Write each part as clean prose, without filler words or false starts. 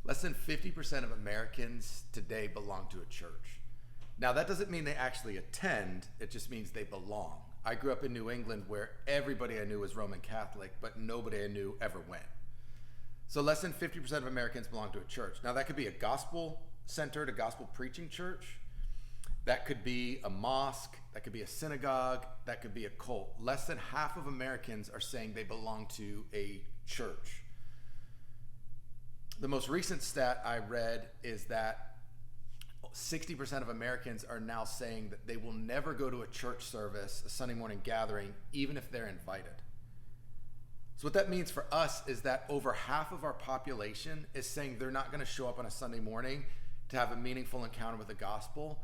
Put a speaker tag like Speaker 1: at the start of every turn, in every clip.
Speaker 1: less than 50% of Americans today belong to a church. Now, that doesn't mean they actually attend, it just means they belong. I grew up in New England where everybody I knew was Roman Catholic, but nobody I knew ever went. So less than 50% of Americans belong to a church. Now, that could be a gospel-centered, a gospel preaching church. That could be a mosque, that could be a synagogue, that could be a cult. Less than half of Americans are saying they belong to a church. The most recent stat I read is that 60% of Americans are now saying that they will never go to a church service, a Sunday morning gathering, even if they're invited. So what that means for us is that over half of our population is saying they're not going to show up on a Sunday morning to have a meaningful encounter with the gospel.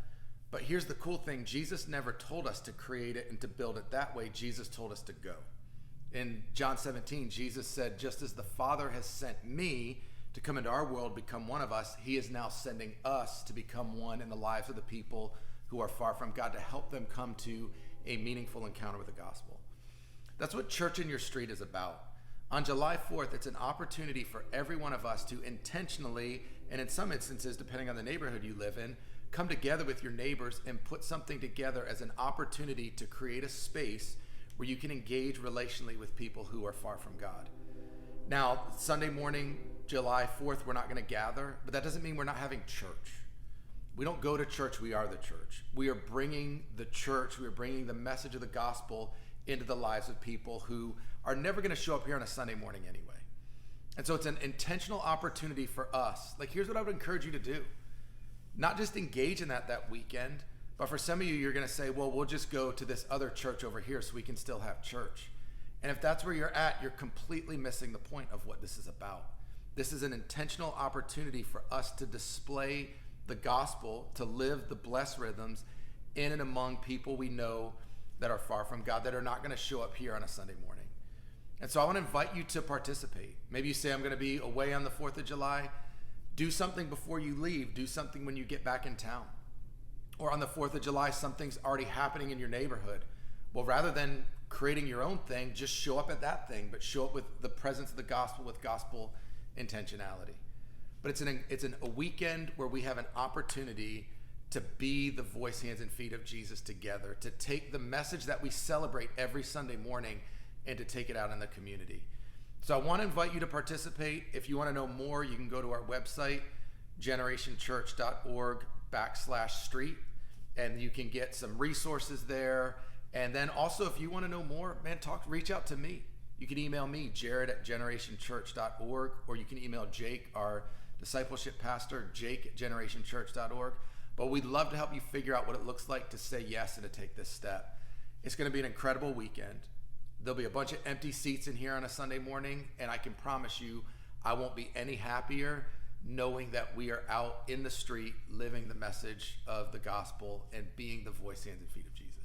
Speaker 1: But here's the cool thing. Jesus never told us to create it and to build it that way. Jesus told us to go. In John 17, Jesus said, just as the Father has sent me to come into our world, become one of us, he is now sending us to become one in the lives of the people who are far from God, to help them come to a meaningful encounter with the gospel. That's what Church in Your Street is about. On July 4th, it's an opportunity for every one of us to intentionally, and in some instances, depending on the neighborhood you live in, come together with your neighbors and put something together as an opportunity to create a space where you can engage relationally with people who are far from God. Now, Sunday morning, July 4th, we're not going to gather, but that doesn't mean we're not having church. We don't go to church, we are the church. We are bringing the church, we are bringing the message of the gospel into the lives of people who are never going to show up here on a Sunday morning anyway. And so it's an intentional opportunity for us. Like, here's what I would encourage you to do. Not just engage in that weekend, but for some of you, you're going to say, well, we'll just go to this other church over here so we can still have church. And if that's where you're at, you're completely missing the point of what this is about. This is an intentional opportunity for us to display the gospel, to live the blessed rhythms in and among people we know that are far from God, that are not going to show up here on a Sunday morning. And so I want to invite you to participate. Maybe you say, I'm going to be away on the 4th of July. Do something before you leave. Do something when you get back in town. Or on the 4th of July, something's already happening in your neighborhood. Well, rather than creating your own thing, just show up at that thing, but show up with the presence of the gospel, with gospel intentionality. But it's a weekend where we have an opportunity to be the voice, hands, and feet of Jesus together, to take the message that we celebrate every Sunday morning and to take it out in the community. So I want to invite you to participate. If you want to know more, you can go to our website, generationchurch.org/street, and you can get some resources there. And then also, if you want to know more, reach out to me. You can email me, jared@generationchurch.org, or you can email Jake, our discipleship pastor, jake@generationchurch.org. But we'd love to help you figure out what it looks like to say yes and to take this step. It's going to be an incredible weekend. There'll be a bunch of empty seats in here on a Sunday morning, and I can promise you I won't be any happier knowing that we are out in the street living the message of the gospel and being the voice, hands, and feet of Jesus.